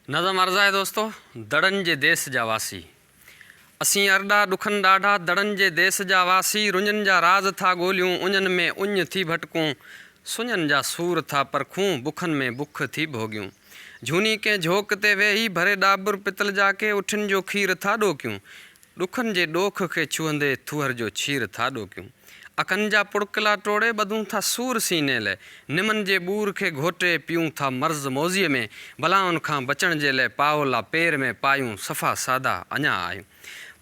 नज़म अर्ज़ आहे दोस्तो, दड़नि जे देस जा वासी असीं अरड़ा ॾुखनि ॾाढा दड़नि जे देस जा वासी। रुञनि जा राज़ था ॻोल्हियूं, उञनि में उञ थी भटकूं, सुञनि जा सूर था परखूं, बुखनि में बुख थी भोगियूं। झूनी के झोक ते वेही भरे ॾाबुर पितल जा के उठियुनि जो खीर था ॾोकियूं, ॾुखनि जे ॾोख खे छुहंदे थूहर जो छीर था ॾोकियूं। अखनि जा पुड़कला टोड़े ॿधूं था सूर सीने लाइ, निमनि जे ॿूर खे घोटे पियूं था मर्ज़ मौज़ीअ में। बलाउनि खां बचण जे लाइ पावला पेर में पायूं, सफ़ा सादा अञा आहियूं।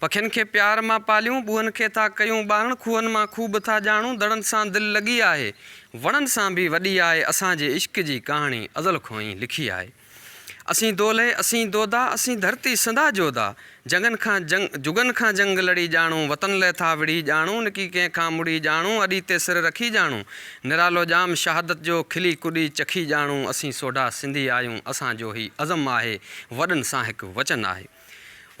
पखियुनि खे प्यार मां पालियूं, ॿूहनि खे था कयूं ॿारण, खूहनि मां खूब था ॼाणूं, दड़नि सां दिलि लॻी आहे, वणनि सां बि वॾी आहे। असांजे इश्क जी कहाणी अज़ल खां ई लिखी आहे। असीं दोले असीं दोदा, असीं धरती सदा जोदा, जुगनि खां जंग लड़ी ॼाणूं, वतन लाइ था विढ़ी ॼाणूं, निकी कंहिं खां मुड़ी ॼाणूं, अॾी ते सिर रखी ॼाणूं, निरालो जाम शहादत जो खिली कुॾी चखी ॼाणूं। असीं सोढा सिंधी आहियूं, असांजो ही अज़म आहे, वॾनि सां हिकु वचन आहे।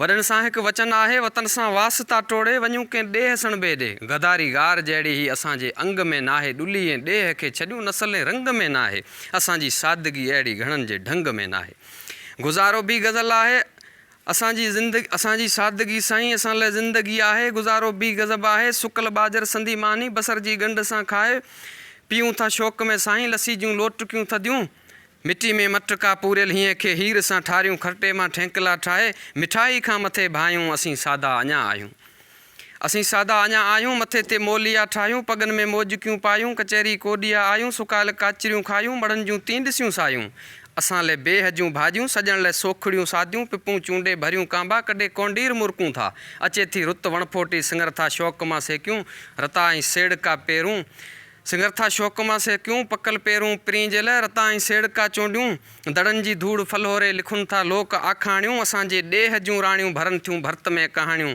वॾनि सां हिकु वचन आहे, वतन सां वास्ता टोड़े वञूं कंहिं ॾेह सण ॿिए ॾे। गदारी गार जहिड़ी ही असांजे अंग में नाहे, ॾुली ऐं ॾेह खे छॾियूं नसल ऐं रंग में नाहे। असांजी सादगी अहिड़ी घणनि जे ढंग में नाहे। गुज़ारो बि गज़ल आहे, असांजी सादगी साईं असां लाइ ज़िंदगी आहे। गुज़ारो बि गज़ब आहे, सुकल बाजर संधी मानी, बसर जी गंढ सां खाए पीऊं था शौक़ में साईं, लसी जूं लोटकियूं थधियूं, मिटी में मटका पूरियल हीअं खे हीर सां ठारियूं, खर्टे मां ठेंकला ठाहे मिठाई खां मथे भायूं। असीं सादा अञा आहियूं, असीं सादा अञा आहियूं, मथे ते मोलिया ठाहियूं, पगनि में मोजकियूं पायूं, कचहरी कोडिया आहियूं, सुकायल काचरियूं खायूं, मड़नि जूं तींडसियूं सायूं। असां लाइ बेह जूं भाॼियूं, सॼण लाइ सोखड़ियूं सादियूं, पिपूं चूंडे भरियूं कांबा, कॾहिं कोंडीर मुरकूं था, अचे थी रुत वणफोटी सिंगर था शौक़ मां सेकियूं, रता ऐं सेड़का पेरूं सिंगर था शौक़ मां सेकियूं, पकल पेरूं पीउ जे लाइ रता ऐं सेड़का चोंडियूं, दड़नि जी धूड़ फलोरे लिखुनि था लोक आखाणियूं। असांजे ॾेह जूं राणियूं भरनि थियूं भर्त में कहाणियूं,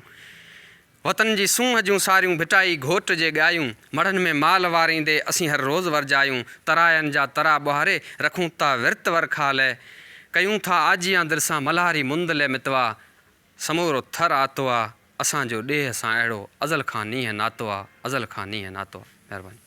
वतन जी सूंह जूं सारियूं भिटाई घोट जे ॻायूं, मढ़नि में माल वारींदे असीं हर रोज़ वरजायूं, तरायनि जा तरा ॿुहारे रखूं था विर्त वरखा लाइ, कयूं था आजियां दिलि सां मल्हारी मुंद लाइ मितवा, समूरो थर आतो आहे असांजो ॾेह सां अहिड़ो, अज़ल खां नींहं नातो आहे, अज़ल खां नींहं नातो आहे। महिरबानी।